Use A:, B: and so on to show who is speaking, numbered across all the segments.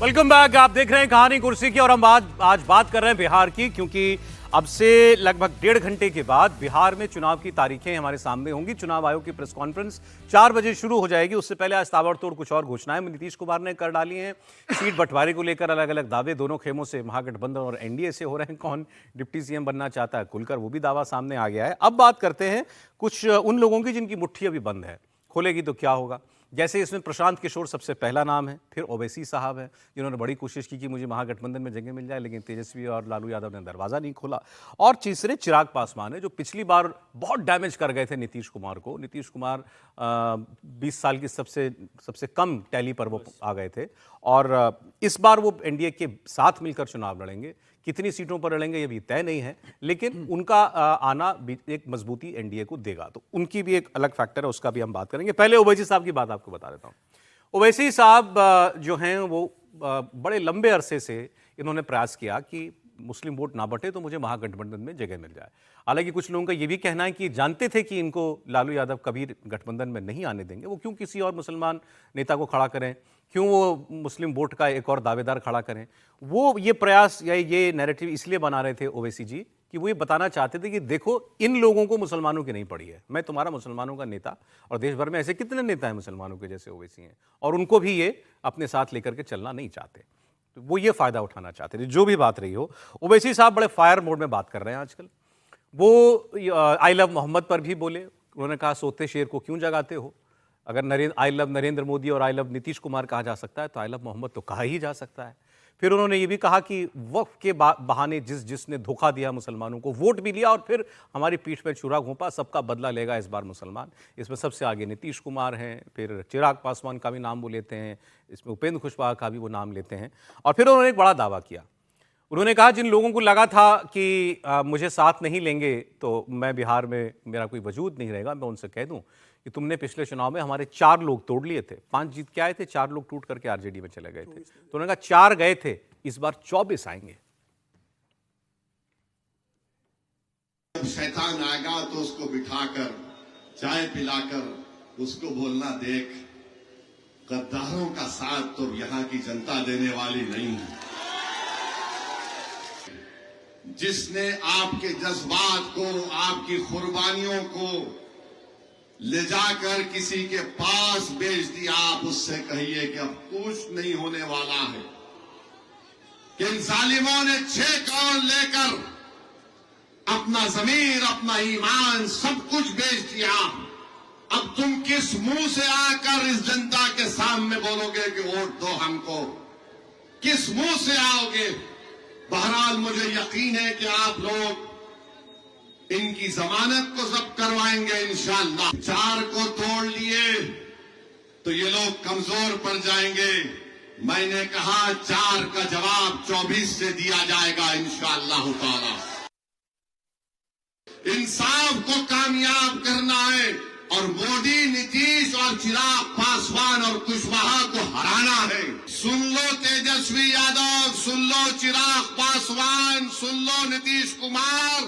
A: Welcome back. आप देख रहे हैं कहानी कुर्सी की और हम आज बात कर रहे हैं बिहार की, क्योंकि अब से लगभग 1.5 घंटे के बाद बिहार में चुनाव की तारीखें हमारे सामने होंगी। चुनाव आयोग की प्रेस कॉन्फ्रेंस 4 बजे शुरू हो जाएगी। उससे पहले आज ताबड़तोड़ कुछ और घोषणाएं नीतीश कुमार ने कर डाली हैं। सीट बंटवारे को लेकर अलग अलग दावे दोनों खेमों से, महागठबंधन और एनडीए से हो रहे हैं। कौन डिप्टी सीएम बनना चाहता है खुलकर, वो भी दावा सामने आ गया है। अब बात करते हैं कुछ उन लोगों की जिनकी मुट्ठी अभी बंद है, खोलेगी तो क्या होगा। जैसे इसमें प्रशांत किशोर सबसे पहला नाम है, फिर ओवैसी साहब हैं जिन्होंने बड़ी कोशिश की कि मुझे महागठबंधन में जगह मिल जाए, लेकिन तेजस्वी और लालू यादव ने दरवाज़ा नहीं खोला। और तीसरे चिराग पासवान है, जो पिछली बार बहुत डैमेज कर गए थे नीतीश कुमार को। नीतीश कुमार 20 साल की सबसे कम टैली पर वो आ गए थे, और इस बार वो एनडीए के साथ मिलकर चुनाव लड़ेंगे। कितनी सीटों पर लड़ेंगे ये भी तय नहीं है, लेकिन उनका आना एक मजबूती एनडीए को देगा। तो उनकी भी एक अलग फैक्टर है, उसका भी हम बात करेंगे। पहले ओवैसी साहब की बात आपको बता देता हूँ। ओवैसी साहब जो हैं वो बड़े लंबे अरसे से इन्होंने प्रयास किया कि मुस्लिम वोट ना बटे तो मुझे महागठबंधन में जगह मिल जाए। हालांकि कुछ लोगों का ये भी कहना है कि जानते थे कि इनको लालू यादव कभी गठबंधन में नहीं आने देंगे, वो क्यों किसी और मुसलमान नेता को खड़ा करें, क्यों वो मुस्लिम वोट का एक और दावेदार खड़ा करें। वो ये प्रयास या ये नैरेटिव इसलिए बना रहे थे ओवैसी जी कि वो ये बताना चाहते थे कि देखो, इन लोगों को मुसलमानों की नहीं पड़ी है, मैं तुम्हारा मुसलमानों का नेता। और देश भर में ऐसे कितने नेता हैं मुसलमानों के जैसे ओवैसी हैं, और उनको भी ये अपने साथ लेकर के चलना नहीं चाहते। तो वो ये फायदा उठाना चाहते थे। जो भी बात रही हो, ओवैसी साहब बड़े फायर मोड में बात कर रहे हैं आजकल। वो आई लव मोहम्मद पर भी बोले। उन्होंने कहा सोते शेर को क्यों जगाते हो। अगर आई लव नरेंद्र मोदी और आई लव नीतीश कुमार कहा जा सकता है तो आई लव मोहम्मद तो कहा ही जा सकता है। फिर उन्होंने ये भी कहा कि वक्फ के बहाने जिसने धोखा दिया मुसलमानों को, वोट भी लिया और फिर हमारी पीठ पर छुरा घोंपा, सबका बदला लेगा इस बार मुसलमान। इसमें सबसे आगे नीतीश कुमार हैं, फिर चिराग पासवान का भी नाम वो लेते हैं, इसमें उपेंद्र कुशवाहा का भी वो नाम लेते हैं। और फिर उन्होंने एक बड़ा दावा किया। उन्होंने कहा जिन लोगों को लगा था कि मुझे साथ नहीं लेंगे तो मैं बिहार में मेरा कोई वजूद नहीं रहेगा, मैं उनसे कह दूं कि तुमने पिछले चुनाव में हमारे 4 लोग तोड़ लिए थे। 5 जीत के आए थे, 4 लोग टूट करके आरजेडी में चले गए थे। तो उन्होंने कहा 4 गए थे, इस बार 24 आएंगे।
B: जब शैतान आएगा तो उसको बिठाकर चाय पिलाकर उसको बोलना, देख गद्दारों का साथ तो यहाँ की जनता देने वाली नहीं है। जिसने आपके जज्बात को, आपकी कुर्बानियों को ले जाकर किसी के पास बेच दिया, आप उससे कहिए कि अब कुछ नहीं होने वाला है। कि इन जालिमों ने 6 करोड़ लेकर अपना जमीर, अपना ईमान, सब कुछ बेच दिया। अब तुम किस मुंह से आकर इस जनता के सामने बोलोगे कि वोट दो हमको, किस मुंह से आओगे। बहरहाल मुझे यकीन है कि आप लोग इनकी जमानत को जब्त करवाएंगे इंशाअल्लाह। 4 को तोड़ लिए तो ये लोग कमजोर पड़ जाएंगे। मैंने कहा 4 का जवाब 24 से दिया जाएगा इंशाअल्लाह ताला। इंसाफ को कामयाब करना है और मोदी, नीतीश और चिराग पासवान और कुशवाहा को हराना है। सुन लो तेजस्वी यादव, सुन लो चिराग पासवान, सुन लो नीतीश कुमार।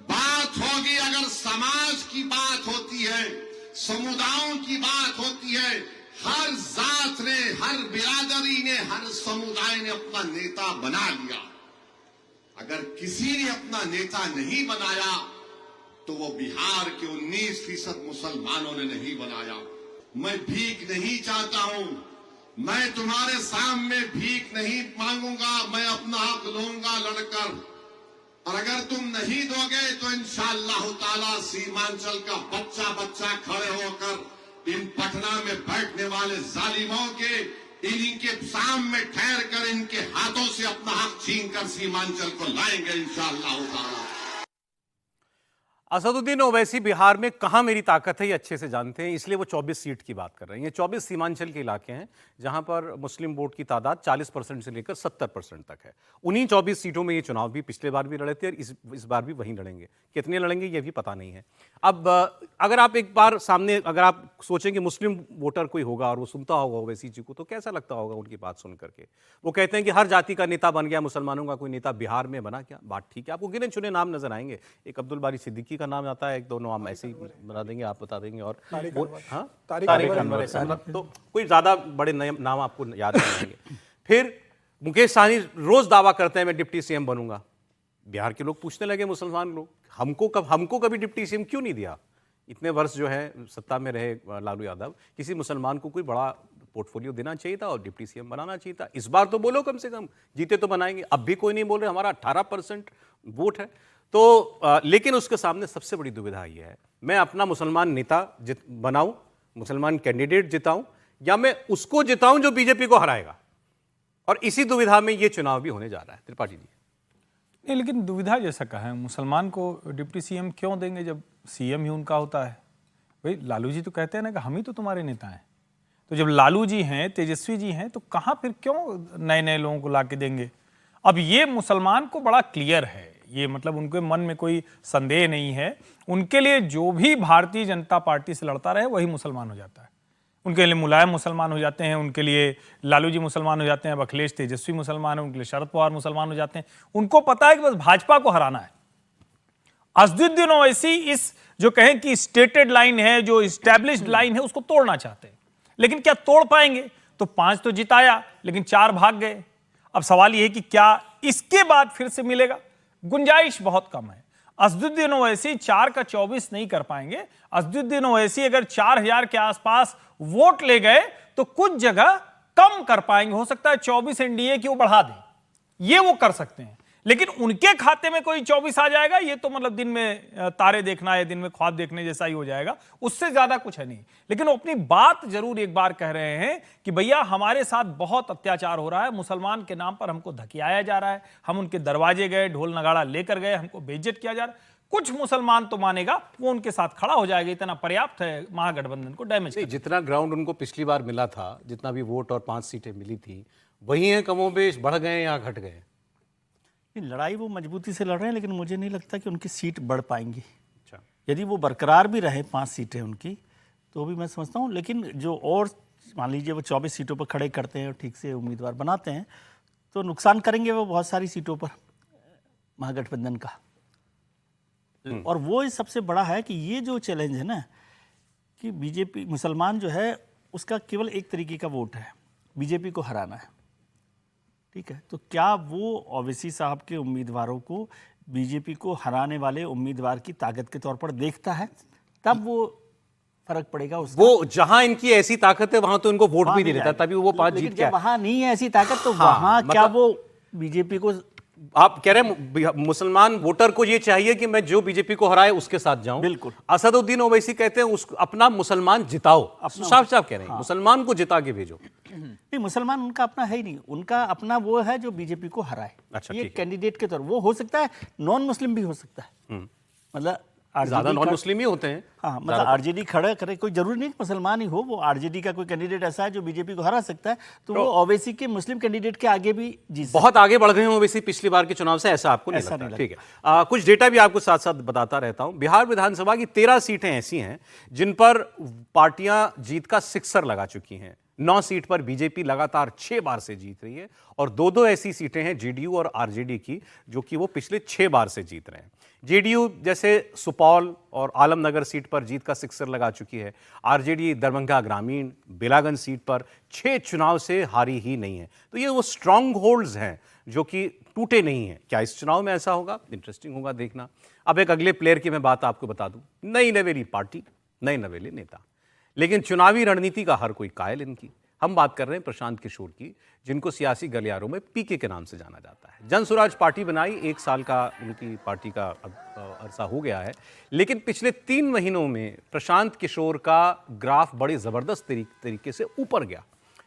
B: बात होगी, अगर समाज की बात होती है, समुदायों की बात होती है, हर जात ने, हर बिरादरी ने, हर समुदाय ने अपना नेता बना लिया। अगर किसी ने अपना नेता नहीं बनाया तो वो बिहार के 19% मुसलमानों ने नहीं बनाया। मैं भीख नहीं चाहता हूं, मैं तुम्हारे सामने भीख नहीं मांगूंगा, मैं अपना हक लूंगा लड़कर। और अगर तुम नहीं दोगे तो इंशाअल्लाह ताला सीमांचल का बच्चा बच्चा खड़े होकर इन पटना में बैठने वाले जालिमों के, इनके सामने ठहर कर इनके हाथों से अपना हक छीन कर सीमांचल को लाएंगे इंशाअल्लाह ताला।
A: असदुद्दीन ओवैसी बिहार में कहां मेरी ताकत है ये अच्छे से जानते हैं, इसलिए वो 24 सीट की बात कर रहे हैं। ये 24 सीमांचल के इलाके हैं जहां पर मुस्लिम वोट की तादाद 40% से लेकर 70% तक है। उन्हीं 24 सीटों में ये चुनाव भी पिछले बार भी लड़े थे और इस बार भी वहीं लड़ेंगे। कितने लड़ेंगे ये भी पता नहीं है। अब अगर आप एक बार सामने, अगर आप सोचें कि मुस्लिम वोटर कोई होगा और वो सुनता होगा ओवैसी जी को, तो कैसा लगता होगा उनकी बात सुन करके। वो कहते हैं कि हर जाति का नेता बन गया, मुसलमानों का कोई नेता बिहार में बना क्या। बात ठीक है, आपको गिने चुने नाम नजर आएंगे। एक अब्दुल बारी सिद्दीकी का नाम आता है, एक दो नाम ऐसे ही बता देंगे, आप बता देंगे। और तारिक अनवर, तो कोई ज्यादा बड़े नाम आपको याद नहीं आएंगे। फिर मुकेश सहनी रोज दावा करते हैं मैं डिप्टी सीएम बनूंगा। बिहार के लोग पूछने लगे, मुसलमान लोग, हमको कभी डिप्टी सीएम क्यों नहीं दिया? इतने वर्ष जो है सत्ता में रहे लालू यादव, किसी मुसलमान को कोई बड़ा पोर्टफोलियो देना चाहिए था और डिप्टी सीएम बनाना चाहिए था। इस बार तो बोलो, कम से कम जीते तो बनाएंगे। अब भी कोई नहीं बोल रहे, हमारा 18% वोट है। तो लेकिन उसके सामने सबसे बड़ी दुविधा ये है, मैं अपना मुसलमान नेता बनाऊं, मुसलमान कैंडिडेट जिताऊं, या मैं उसको जिताऊं जो बीजेपी को हराएगा। और इसी दुविधा में ये चुनाव भी होने जा रहा है। त्रिपाठी जी
C: नहीं, लेकिन दुविधा जैसा कहा है, मुसलमान को डिप्टी सीएम क्यों देंगे जब सीएम ही उनका होता है? भाई लालू जी तो कहते हैं ना कि हम ही तो तुम्हारे नेता हैं। तो जब लालू जी हैं, तेजस्वी जी हैं, तो कहाँ फिर क्यों नए नए लोगों को ला के देंगे? अब ये मुसलमान को बड़ा क्लियर है, ये मतलब उनके मन में कोई संदेह नहीं है। उनके लिए जो भी भारतीय जनता पार्टी से लड़ता रहे वही मुसलमान हो जाता है। उनके लिए मुलायम मुसलमान हो जाते हैं, उनके लिए लालू जी मुसलमान हो जाते हैं, अब अखिलेश तेजस्वी मुसलमान है, उनके लिए शरद पवार मुसलमान हो जाते हैं। उनको पता है कि बस भाजपा को हराना है। असदुद्दीन ओवैसी इस जो कहें कि स्टेटेड लाइन है, जो इस्टेब्लिश्ड लाइन है, उसको तोड़ना चाहते हैं। लेकिन क्या तोड़ पाएंगे? तो 5 तो जिताया, लेकिन 4 भाग गए। अब सवाल यह है कि क्या इसके बाद फिर से मिलेगा? गुंजाइश बहुत कम है। असदुद्दीन ओवैसी 4 का 24 नहीं कर पाएंगे। असदुद्दीन ओवैसी अगर 4000 के आसपास वोट ले गए तो कुछ जगह कम कर पाएंगे, हो सकता है 24 एनडीए की वो बढ़ा दें, ये वो कर सकते हैं। लेकिन उनके खाते में कोई 24 आ जाएगा, ये तो मतलब दिन में तारे देखना है, दिन में ख्वाब देखने जैसा ही हो जाएगा, उससे ज्यादा कुछ है नहीं। लेकिन वो अपनी बात जरूर एक बार कह रहे हैं कि भैया हमारे साथ बहुत अत्याचार हो रहा है, मुसलमान के नाम पर हमको धकियाया जा रहा है, हम उनके दरवाजे गए, ढोल नगाड़ा लेकर गए, हमको बेइज्जत किया जा रहा है। कुछ मुसलमान तो मानेगा, वो उनके साथ खड़ा हो जाएगा, इतना पर्याप्त है महागठबंधन को डैमेज।
A: जितना ग्राउंड उनको पिछली बार मिला था, जितना भी वोट और 5 सीटें मिली थी, वही है कमोबेश, बढ़ गए या घट गए?
D: लड़ाई वो मजबूती से लड़ रहे हैं, लेकिन मुझे नहीं लगता कि उनकी सीट बढ़ पाएंगी।
A: अच्छा,
D: यदि वो बरकरार भी रहे 5 सीटें उनकी, तो भी मैं समझता हूँ। लेकिन जो और मान लीजिए वो 24 सीटों पर खड़े करते हैं और ठीक से उम्मीदवार बनाते हैं, तो नुकसान करेंगे वो बहुत सारी सीटों पर महागठबंधन का। और वो सबसे बड़ा है कि ये जो चैलेंज है ना, कि बीजेपी मुसलमान जो है उसका केवल एक तरीके का वोट है, बीजेपी को हराना है। ठीक है, तो क्या वो ओवैसी साहब के उम्मीदवारों को बीजेपी को हराने वाले उम्मीदवार की ताकत के तौर पर देखता है? तब वो फर्क पड़ेगा उसका।
A: वो जहां इनकी ऐसी ताकत है वहां तो इनको वोट भी नहीं देता, तभी वो 5 जीत गया।
D: वहां नहीं है ऐसी ताकत, तो वहां क्या वो बीजेपी को?
A: आप कह रहे हैं मुसलमान वोटर को ये चाहिए कि मैं जो बीजेपी को हराए उसके साथ जाऊं।
D: बिल्कुल।
A: असदुद्दीन ओवैसी कहते हैं उसको अपना मुसलमान जिताओ, साफ साफ कह रहे हैं मुसलमान को जिता के भेजो।
D: नहीं, मुसलमान उनका अपना है ही नहीं, उनका अपना वो है जो बीजेपी को हराए।
A: अच्छा,
D: ये कैंडिडेट के तौर वो हो सकता है, नॉन मुस्लिम भी हो सकता है, मतलब
A: ज्यादा नॉन मुस्लिम ही होते हैं।
D: हाँ, मतलब आरजेडी खड़ा करे, कोई जरूरी नहीं कि मुसलमान ही हो, वो आरजेडी का कोई कैंडिडेट ऐसा है जो बीजेपी को हरा सकता है, तो वो ओवैसी के मुस्लिम कैंडिडेट के आगे भी जीत
A: बहुत आगे बढ़ गए हैं ओवैसी पिछली बार के चुनाव से, ऐसा आपको नहीं लगता? ठीक है, कुछ डेटा भी आपको साथ साथ बताता रहता हूं। बिहार विधानसभा की 13 सीटें ऐसी हैं जिन पर पार्टियां जीत का सिक्सर लगा चुकी हैं। 9 सीट पर बीजेपी लगातार 6 बार से जीत रही है, और 2-2 ऐसी सीटें हैं जेडीयू और आरजेडी की, जो कि वो पिछले 6 बार से जीत रहे हैं। जेडीयू जैसे सुपौल और आलमनगर सीट पर जीत का सिक्सर लगा चुकी है। आरजेडी दरभंगा ग्रामीण, बेलागंज सीट पर 6 चुनाव से हारी ही नहीं है। तो ये वो स्ट्रांग होल्ड्स हैं जो कि टूटे नहीं हैं। क्या इस चुनाव में ऐसा होगा? इंटरेस्टिंग होगा देखना। अब एक अगले प्लेयर की मैं बात आपको बता दूं, नई नवेली पार्टी, नए नवेले नेता, लेकिन चुनावी रणनीति का हर कोई कायल इनकी। हम बात कर रहे हैं प्रशांत किशोर की, जिनको सियासी गलियारों में पीके के नाम से जाना जाता है। जन स्वराज पार्टी बनाई, 1 साल का उनकी पार्टी का अरसा हो गया है, लेकिन पिछले 3 महीनों में प्रशांत किशोर का ग्राफ बड़े जबरदस्त तरीके से ऊपर गया।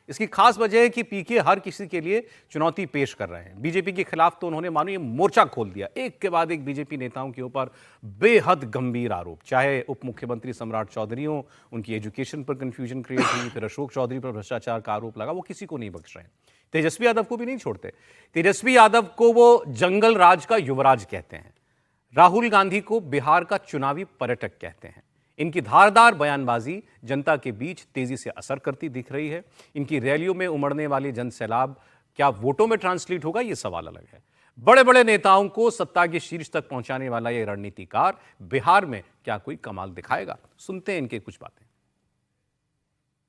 A: इसकी खास वजह है कि पीके हर किसी के लिए चुनौती पेश कर रहे हैं। बीजेपी के खिलाफ तो उन्होंने मानो ये मोर्चा खोल दिया, एक के बाद एक बीजेपी नेताओं के ऊपर बेहद गंभीर आरोप, चाहे उप मुख्यमंत्री सम्राट चौधरी हो, उनकी एजुकेशन पर कंफ्यूजन क्रिएट हुई, फिर अशोक चौधरी पर भ्रष्टाचार का आरोप लगा, वो किसी को नहीं बख्श रहे हैं। तेजस्वी यादव को भी नहीं छोड़ते। तेजस्वी यादव को वो जंगल राज का युवराज कहते हैं, राहुल गांधी को बिहार का चुनावी पर्यटक कहते हैं। इनकी धारदार बयानबाजी जनता के बीच तेजी से असर करती दिख रही है। इनकी रैलियों में उमड़ने वाले जन सैलाब क्या वोटों में ट्रांसलेट होगा, यह सवाल अलग है। बड़े बड़े नेताओं को सत्ता के शीर्ष तक पहुंचाने वाला यह रणनीतिकार बिहार में क्या कोई कमाल दिखाएगा? सुनते हैं इनके कुछ बातें।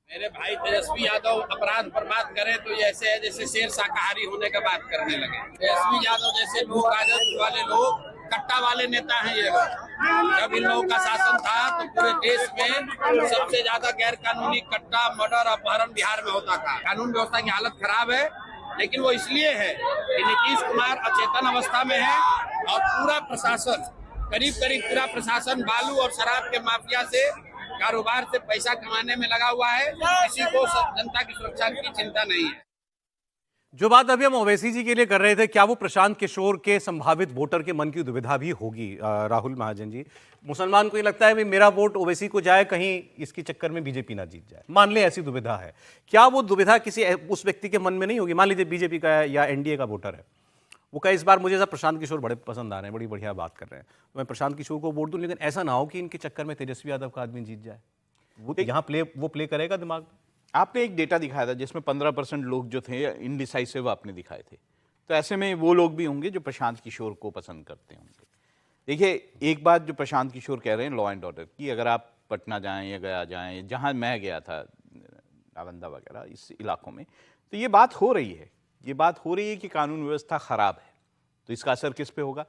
E: मेरे भाई तेजस्वी यादव अपराध पर बात करें तो ये ऐसे है जैसे शेर शाकाहारी होने का बात करने लगे। तेजस्वी यादव जैसे लोग, राजद वाले लोग, कट्टा वाले नेता हैं ये लोग। जब इन लोगों का शासन था तो पूरे देश में सबसे ज्यादा गैर कानूनी कट्टा, मर्डर, अपहरण बिहार में होता था। कानून व्यवस्था की हालत खराब है, लेकिन वो इसलिए है कि नीतीश कुमार अचेतन अवस्था में है और पूरा प्रशासन, करीब करीब पूरा प्रशासन बालू और शराब के माफिया से, कारोबार से पैसा कमाने में लगा हुआ है। किसी को जनता की सुरक्षा की चिंता नहीं है।
A: जो बात अभी हम ओवैसी जी के लिए कर रहे थे, क्या वो प्रशांत किशोर के संभावित वोटर के मन की दुविधा भी होगी? राहुल महाजन जी, मुसलमान को ये लगता है भी मेरा वोट ओवैसी को जाए, कहीं इसके चक्कर में बीजेपी ना जीत जाए। मान ले ऐसी दुविधा है, क्या वो दुविधा किसी उस व्यक्ति के मन में नहीं होगी? मान लीजिए बीजेपी का है या एनडीए का वोटर है, वो कहे इस बार मुझे सब प्रशांत किशोर बड़े पसंद आ रहे हैं, बड़ी बढ़िया बात कर रहे हैं, तो मैं प्रशांत किशोर को वोट दूं, लेकिन ऐसा ना हो कि इनके चक्कर में तेजस्वी यादव का आदमी जीत जाए। वो यहाँ प्ले करेगा दिमाग।
F: आपने एक डेटा दिखाया था जिसमें 15% लोग जो थे इनडिसाइसिव आपने दिखाए थे, तो ऐसे में वो लोग भी होंगे जो प्रशांत किशोर को पसंद करते होंगे। देखिए, एक बात जो प्रशांत किशोर कह रहे हैं लॉ एंड ऑर्डर की, अगर आप पटना जाएं या गया जाएं, जहां मैं गया था नालंदा वगैरह इस इलाकों में, तो ये बात हो रही है कि कानून व्यवस्था ख़राब है। तो इसका असर किस पे होगा?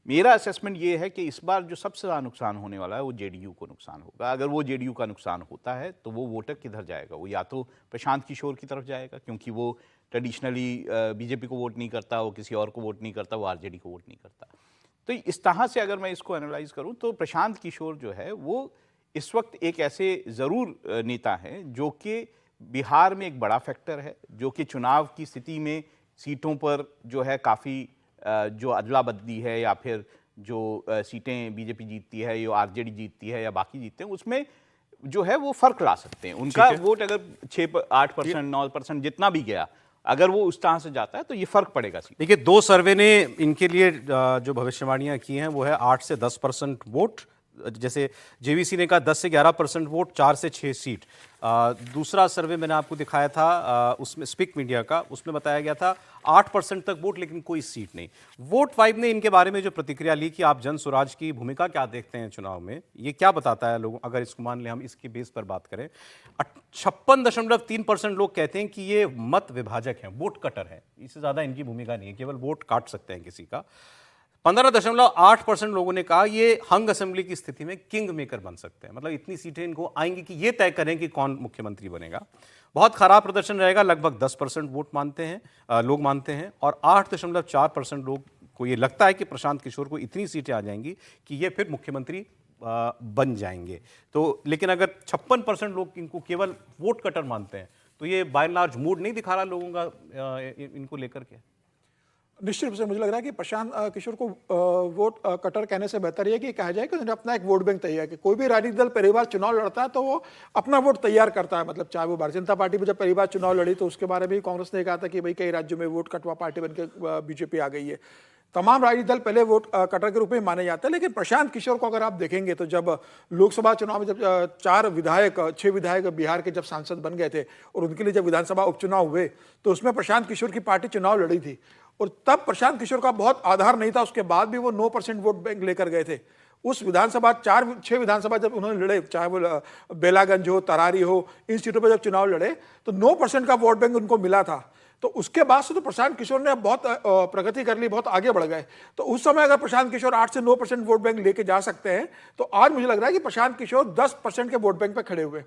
F: मेरा असेसमेंट ये है कि इस बार जो सबसे ज़्यादा नुकसान होने वाला है वो जेडीयू को नुकसान होगा। अगर वो जेडीयू का नुकसान होता है तो वो वोटर किधर जाएगा? वो या तो प्रशांत किशोर की तरफ जाएगा, क्योंकि वो ट्रेडिशनली बीजेपी को वोट नहीं करता, वो किसी और को वोट नहीं करता, वो आरजेडी को वोट नहीं करता। तो इस तरह से अगर मैं इसको एनालाइज करूँ तो प्रशांत किशोर जो है वो इस वक्त एक ऐसे ज़रूर नेता हैं जो कि बिहार में एक बड़ा फैक्टर है, जो कि चुनाव की स्थिति में सीटों पर जो है काफ़ी जो अदला बदली है या फिर जो सीटें बीजेपी जीतती है या आरजेडी जीतती है या बाकी जीतते हैं, उसमें जो है वो फर्क ला सकते हैं। उनका वोट अगर 6-8%, 9% जितना भी गया, अगर वो उस तरह से जाता है तो ये फर्क पड़ेगा।
A: देखिए, 2 सर्वे ने इनके लिए जो भविष्यवाणियां की हैं वो है 8 से 10% वोट, जैसे जेवीसी ने कहा 10 से 11% वोट, 4 से 6 सीट। दूसरा सर्वे मैंने आपको दिखाया था उसमें स्पिक मीडिया का, उसमें बताया गया था 8% तक वोट, लेकिन कोई सीट नहीं। वोट 5 ने इनके बारे में जो प्रतिक्रिया ली कि आप जन स्वराज की भूमिका क्या देखते हैं चुनाव में, ये क्या बताता है लोगों, अगर इसको मान लें हम इसके बेस पर बात करें, 56.3% लोग कहते हैं कि ये मत विभाजक हैं, वोट कटर है, इससे ज़्यादा इनकी भूमिका नहीं है, केवल वोट काट सकते हैं किसी का। 15.8% लोगों ने कहा ये हंग असेंबली की स्थिति में किंग मेकर बन सकते हैं, मतलब इतनी सीटें इनको आएंगी कि ये तय करें कि कौन मुख्यमंत्री बनेगा। बहुत खराब प्रदर्शन रहेगा, लगभग 10% वोट मानते हैं, लोग मानते हैं, और 8.4% लोग को ये लगता है कि प्रशांत किशोर को इतनी सीटें आ जाएंगी कि ये फिर मुख्यमंत्री बन जाएंगे। तो लेकिन अगर 56% लोग इनको केवल वोट कटर मानते हैं, तो ये बाय एंड लार्ज मूड नहीं दिखा रहा लोगों का इनको लेकर के।
G: निश्चित रूप से मुझे लग रहा है कि प्रशांत किशोर को वोट कटर कहने से बेहतर है कि कहा जाए कि उन्होंने अपना एक वोट बैंक तैयार किया। कोई भी राजनीतिक दल पहली बार चुनाव लड़ता है तो वो अपना वोट तैयार करता है, मतलब चाहे वो भारतीय जनता पार्टी भी जब पहली बार चुनाव लड़ी तो उसके बारे में कांग्रेस ने कहा था कि भाई कई राज्यों में वोट कटवा पार्टी बनकर बीजेपी आ गई है। तमाम राजनीतिक दल पहले वोट कटर के रूप में माने जाते हैं, लेकिन प्रशांत किशोर को अगर आप देखेंगे तो जब लोकसभा चुनाव में जब 6 विधायक बिहार के जब सांसद बन गए थे और उनके लिए जब विधानसभा उपचुनाव हुए तो उसमें प्रशांत किशोर की पार्टी चुनाव लड़ी थी, और तब प्रशांत किशोर का बहुत आधार नहीं था, उसके बाद भी वो 9% वोट बैंक लेकर गए थे। उस विधानसभा 6 विधानसभा जब उन्होंने लड़े, चाहे वो बेलागंज हो, तरारी हो, इन सीटों पर जब चुनाव लड़े तो 9% का वोट बैंक उनको मिला था। तो उसके बाद से तो प्रशांत किशोर ने बहुत प्रगति कर ली, बहुत आगे बढ़ गए। तो उस समय अगर प्रशांत किशोर 8 से 9% वोट बैंक लेके जा सकते हैं तो आज मुझे लग रहा है कि प्रशांत किशोर 10% के वोट बैंक पे खड़े हुए।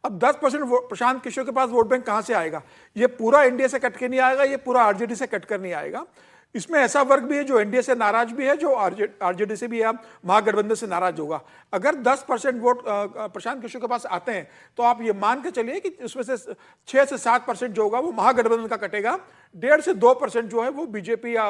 G: अब 10% प्रशांत किशोर के पास वोट बैंक कहां से आएगा? ये पूरा एनडीए से कट के नहीं आएगा, ये पूरा आरजेडी से कट कर नहीं आएगा। इसमें ऐसा वर्ग भी है जो एनडीए से नाराज भी है, जो आरजेडी से भी है, महागठबंधन से नाराज होगा। अगर 10% वोट प्रशांत किशोर के पास आते हैं तो आप ये मान के चलिए कि उसमें से 6 से 7% जो होगा वो महागठबंधन का कटेगा, 1.5 से 2% जो है वो बीजेपी या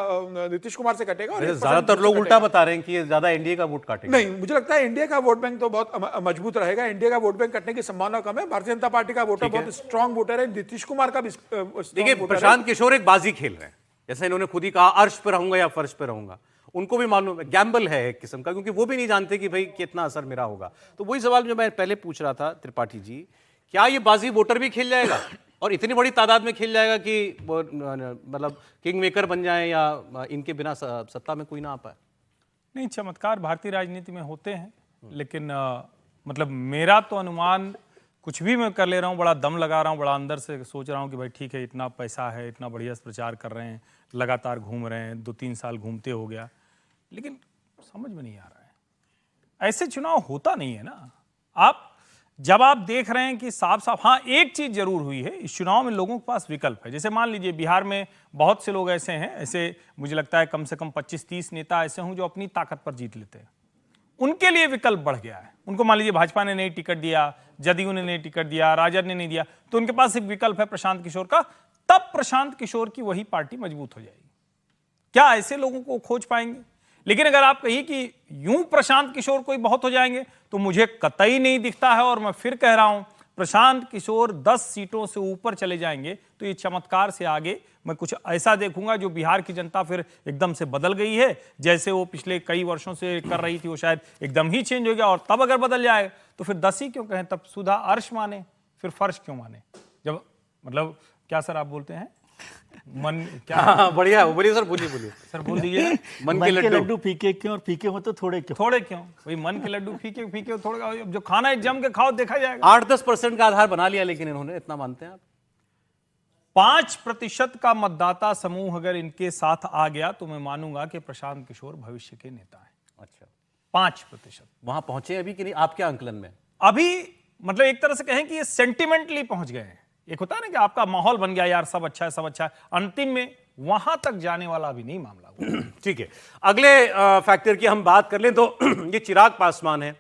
G: नीतीश कुमार से कटेगा। और
A: ज्यादातर लोग उल्टा बता रहे हैं कि ये ज्यादा एनडीए का वोट काटेगा।
G: नहीं, मुझे लगता है एनडीए का वोट बैंक तो बहुत मजबूत रहेगा। एनडीए का वोट बैंक कटने की संभावना कम है। भारतीय जनता पार्टी का वोटर बहुत स्ट्रांग वोटर है, नीतीश कुमार का भी।
A: देखिए, प्रशांत किशोर एक बाजी खेल रहे हैं, जैसे इन्होंने खुद ही कहा अर्श पे रहूंगा या फर्श पे रहूंगा। उनको भी मालूम है, गैम्बल है एक किस्म का, क्योंकि वो भी नहीं जानते कि भाई कितना असर मेरा होगा। तो वही सवाल जो मैं पहले पूछ रहा था त्रिपाठी जी, क्या ये बाजी वोटर भी खेल जाएगा और इतनी बड़ी तादाद में खेल जाएगा कि मतलब किंग मेकर बन जाए या इनके बिना सत्ता में कोई ना आ पाए?
C: नहीं, चमत्कार भारतीय राजनीति में होते हैं, लेकिन मतलब मेरा तो अनुमान कुछ भी मैं कर ले रहा हूँ, बड़ा दम लगा रहा हूँ, बड़ा अंदर से सोच रहा हूँ कि भाई ठीक है, इतना पैसा है, इतना बढ़िया प्रचार कर रहे हैं, लगातार घूम रहे हैं, 2-3 साल घूमते हो गया, लेकिन समझ में नहीं आ रहा है। ऐसे चुनाव होता नहीं है ना। जब आप देख रहे हैं कि साफ साफ, हाँ एक चीज जरूर हुई है, इस चुनाव में लोगों के पास विकल्प है। जैसे मान लीजिए बिहार में बहुत से लोग ऐसे हैं, ऐसे मुझे लगता है कम से कम 25-30 नेता ऐसे हों जो अपनी ताकत पर जीत लेते हैं, उनके लिए विकल्प बढ़ गया है। उनको मान लीजिए भाजपा ने नहीं टिकट दिया, जदयू ने नहीं टिकट दिया, राजद ने नहीं दिया, तो उनके पास एक विकल्प है प्रशांत किशोर का, तब प्रशांत किशोर की वही पार्टी मजबूत हो जाएगी। क्या ऐसे लोगों को खोज पाएंगे? लेकिन अगर आप कहिए कि यूं प्रशांत किशोर कोई बहुत हो जाएंगे, तो मुझे कतई नहीं दिखता है। और मैं फिर कह रहा हूं, प्रशांत किशोर 10 सीटों से ऊपर चले जाएंगे तो ये चमत्कार से आगे मैं कुछ ऐसा देखूंगा जो बिहार की जनता फिर एकदम से बदल गई है, जैसे वो पिछले कई वर्षों से कर रही थी, वो शायद एकदम ही चेंज हो गया। और तब अगर बदल जाए तो फिर 10 ही क्यों कहें, तब सुधा अर्श माने, फिर फर्श क्यों माने? जब मतलब क्या सर आप बोलते हैं, मन क्या?
A: हाँ, बढ़िया, बोलिए सर, बोलिए
C: सर बोल दीजिए।
D: मन के लड्डू फीके क्यों, और फीके हो तो थोड़े क्यों?
C: थोड़े क्यों? वही मन के लड्डू फीके फीके थोड़े, जो खाना है जम के खाओ, देखा जाएगा।
A: 8-10% का आधार बना लिया, लेकिन इन्होंने, इतना मानते हैं आप?
C: 5% का मतदाता समूह अगर इनके साथ आ गया तो मैं मानूंगा कि प्रशांत किशोर भविष्य के नेता हैं।
A: अच्छा,
C: 5%।
A: वहां पहुंचे अभी कि नहीं, आपके आंकलन में?
C: अभी मतलब एक तरह से कहें कि ये सेंटिमेंटली पहुंच गए हैं। एक होता है ना कि आपका माहौल बन गया, यार सब अच्छा है, सब अच्छा है, अंतिम में वहां तक जाने वाला अभी नहीं मामला हुआ।
A: ठीक है, अगले फैक्टर की हम बात कर लें तो ये चिराग पासवान है।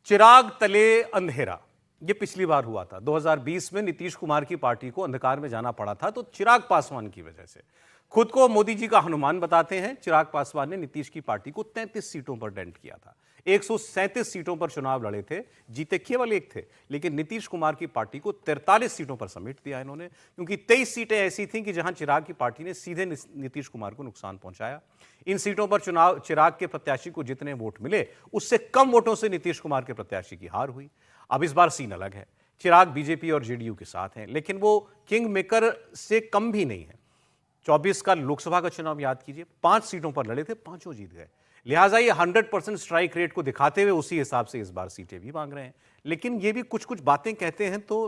A: चिराग तले अंधेरा, ये पिछली बार हुआ था 2020 में, नीतीश कुमार की पार्टी को अंधकार में जाना पड़ा था, तो चिराग पासवान की वजह से। खुद को मोदी जी का हनुमान बताते हैं चिराग पासवान ने नीतीश की पार्टी को 33 सीटों पर डेंट किया था। 137 सीटों पर चुनाव लड़े थे, जीते केवल 1 थे, लेकिन नीतीश कुमार की पार्टी को 43 सीटों पर समेट दिया इन्होंने, क्योंकि 23 सीटें ऐसी थीं कि जहां चिराग की पार्टी ने सीधे नीतीश कुमार को नुकसान पहुंचाया। इन सीटों पर चुनाव चिराग के प्रत्याशी को जितने वोट मिले, उससे कम वोटों से नीतीश कुमार के प्रत्याशी की हार हुई। अब इस बार सीन अलग है, चिराग बीजेपी और जेडीयू के साथ हैं, लेकिन वो किंग मेकर से कम भी नहीं है। 24 का लोकसभा का चुनाव याद कीजिए, 5 सीटों पर लड़े थे, 5 जीत गए। लिहाजा ये 100% स्ट्राइक रेट को दिखाते हुए उसी हिसाब से इस बार सीटें भी मांग रहे हैं। लेकिन ये भी कुछ कुछ बातें कहते हैं तो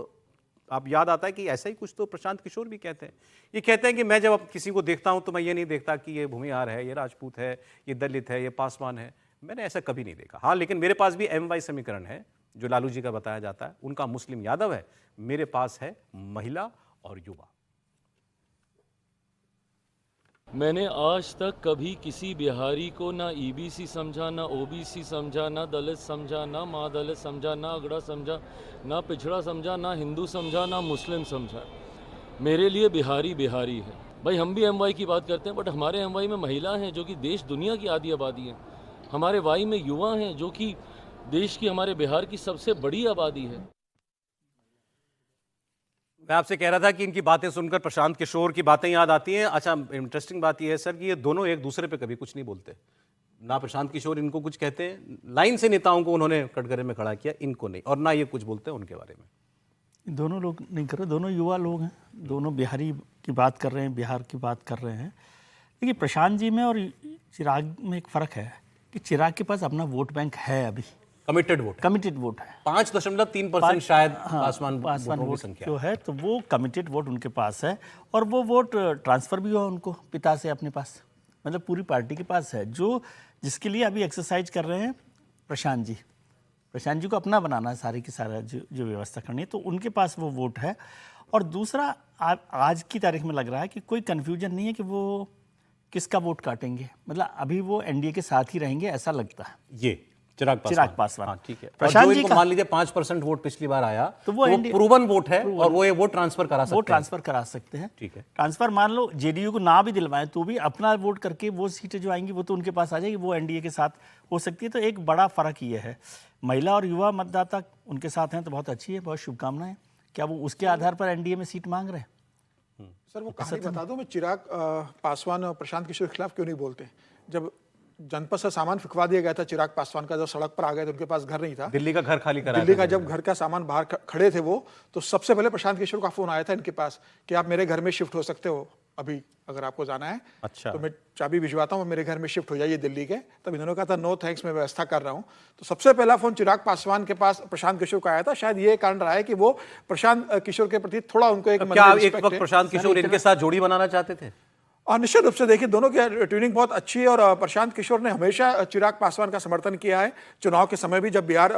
A: आप याद आता है कि ऐसा ही कुछ तो प्रशांत किशोर भी कहते हैं। ये कहते हैं कि मैं जब किसी को देखता हूं तो मैं ये नहीं देखता कि ये भूमिहार है, ये राजपूत है, ये दलित है, ये पासवान है। मैंने ऐसा कभी नहीं देखा। हाँ, लेकिन मेरे पास भी MY समीकरण है जो लालू जी का बताया जाता है, उनका मुस्लिम यादव है, मेरे पास है महिला और युवा।
H: मैंने आज तक कभी किसी बिहारी को ना EBC समझा, ना OBC समझा, ना दलित समझा, ना माँ दलित समझा, ना अगड़ा समझा, ना पिछड़ा समझा, ना हिंदू समझा, ना मुस्लिम समझा। मेरे लिए बिहारी बिहारी है। भाई हम भी MY की बात करते हैं, बट हमारे MY में महिला हैं जो कि देश दुनिया की आधी आबादी है। हमारे वाई में युवा हैं जो कि देश की, हमारे बिहार की सबसे बड़ी आबादी है।
A: मैं आपसे कह रहा था कि इनकी बातें सुनकर प्रशांत किशोर की बातें याद आती हैं। अच्छा, इंटरेस्टिंग बात यह है सर कि ये दोनों एक दूसरे पे कभी कुछ नहीं बोलते। ना प्रशांत किशोर इनको कुछ कहते हैं, लाइन से नेताओं को उन्होंने कटघरे में खड़ा किया, इनको नहीं, और ना ये कुछ बोलते हैं उनके बारे में।
D: दोनों लोग नहीं कर रहे, दोनों युवा लोग हैं, दोनों बिहारी की बात कर रहे हैं, बिहार की बात कर रहे हैं। देखिए प्रशांत जी में और चिराग में एक फ़र्क है कि चिराग के पास अपना वोट बैंक है, अभी
A: कमिटेड वोट है। 5.3% शायद पासवान वोटों की संख्या
D: जो है, तो वो कमिटेड वोट उनके पास है, और वो वोट ट्रांसफ़र भी हुआ उनको पिता से अपने पास, मतलब पूरी पार्टी के पास है, जो जिसके लिए अभी एक्सरसाइज कर रहे हैं प्रशांत जी को अपना बनाना है, सारी की सारा जो व्यवस्था करनी है, तो उनके पास वो वोट है। और दूसरा, आज की तारीख में लग रहा है कि कोई कन्फ्यूजन नहीं है कि वो किसका वोट काटेंगे, मतलब अभी वो NDA के साथ ही रहेंगे, ऐसा लगता है।
A: ये चिराग पासवान, हाँ ठीक है।
D: प्रशांत जी
A: मान लीजिए 5% वोट पिछली बार आया,
D: तो वो
A: प्रूवन वोट है, और वो वोट ट्रांसफर करा सकते हैं।
D: ठीक है, ट्रांसफर मान लो जेडीयू को ना भी दिलवाएं तो भी अपना वोट करके वो सीटें जो आएंगी वो तो उनके पास आ जाएगी, वो NDA के साथ हो सकती है। तो एक बड़ा फर्क ये है, महिला और युवा मतदाता उनके साथ हैं तो बहुत अच्छी है, बहुत शुभकामनाएं। क्या वो उसके आधार पर NDA में सीट मांग रहे हैं?
G: सर वो कहानी बता दूं, मैं चिराग पासवान और प्रशांत किशोर के खिलाफ क्यों नहीं बोलते। जब जनपद से सामान फिकवा दिया गया था चिराग पासवान का, जब सड़क पर आ गए तो उनके पास घर नहीं था,
A: दिल्ली का घर खाली करा,
G: दिल्ली का जब घर का सामान बाहर खड़े थे वो, तो सबसे पहले प्रशांत किशोर का फोन आया था इनके पास कि आप मेरे घर में शिफ्ट हो सकते हो, अभी अगर आपको जाना है
A: अच्छा।
G: तो मैं चाबी भिजवाता हूँ, मेरे घर में शिफ्ट हो जाइए दिल्ली के। तब इन्होंने कहा था नो थैंक्स, मैं व्यवस्था कर रहा हूँ। तो सबसे पहला फोन चिराग पासवान के पास प्रशांत किशोर का आया था। शायद ये कारण रहा है कि वो प्रशांत किशोर के प्रति थोड़ा उनको एक
A: क्या
G: मन में
A: एक
G: respect
A: वक्त
G: है।
A: प्रशांत किशोर इनके साथ जोड़ी बनाना चाहते थे?
G: और निश्चित रूप से देखिए, दोनों की ट्यूनिंग बहुत अच्छी है और प्रशांत किशोर ने हमेशा चिराग पासवान का समर्थन किया है। चुनाव के समय भी जब बिहार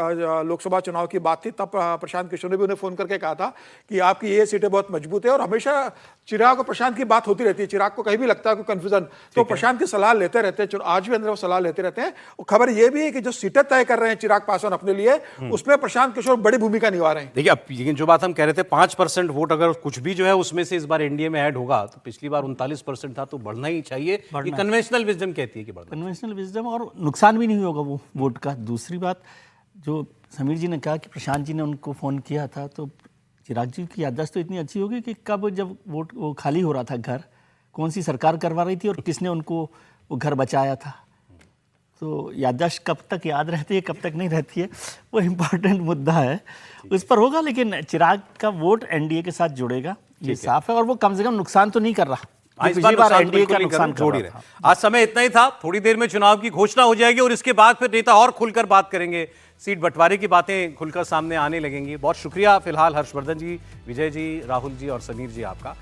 G: लोकसभा चुनाव की बात थी तब प्रशांत किशोर ने भी उन्हें फोन करके कहा था कि आपकी ये सीटें बहुत मजबूत है। और हमेशा चिराग और प्रशांत की बात होती रहती है। चिराग को कहीं भी लगता है कोई कंफ्यूजन तो प्रशांत की सलाह लेते रहते हैं। आज भी अंदर वो सलाह लेते रहते हैं। और खबर ये भी है कि जो सीटें तय कर रहे हैं चिराग पासवान अपने लिए, उसमें प्रशांत किशोर बड़ी भूमिका निभा रहे हैं।
A: देखिए, अब ये जो बात हम कह रहे थे 5% वोट अगर कुछ भी जो है उसमें से इस बार एनडीए में ऐड होगा, तो पिछली बार 39% था, तो बढ़ना ही चाहिए। ये कन्वेंशनल विजडम कहती है कि बढ़ना।
D: कन्वेंशनल विजडम, और नुकसान भी नहीं होगा वो वोट का। दूसरी बात, जो समीर जी ने कहा कि प्रशांत जी ने उनको फ़ोन किया था, तो चिराग जी की याददाश्त तो इतनी अच्छी होगी कि कब जब वोट वो खाली हो रहा था घर, कौन सी सरकार करवा रही थी और किसने उनको वो घर बचाया था। तो याददाश्त कब तक याद रहती है, कब तक नहीं रहती है, वो इम्पोर्टेंट मुद्दा है, उस पर होगा। लेकिन चिराग का वोट एनडीए के साथ जुड़ेगा, ये साफ है। और वो कम से कम नुकसान तो नहीं कर रहा।
A: इस बार एनडीए का नुकसान जोड़ी रहे। आज समय इतना ही था। थोड़ी देर में चुनाव की घोषणा हो जाएगी और इसके बाद फिर नेता और खुलकर बात करेंगे। सीट बंटवारे की बातें खुलकर सामने आने लगेंगी। बहुत शुक्रिया फिलहाल हर्षवर्धन जी, विजय जी, राहुल जी और समीर जी आपका।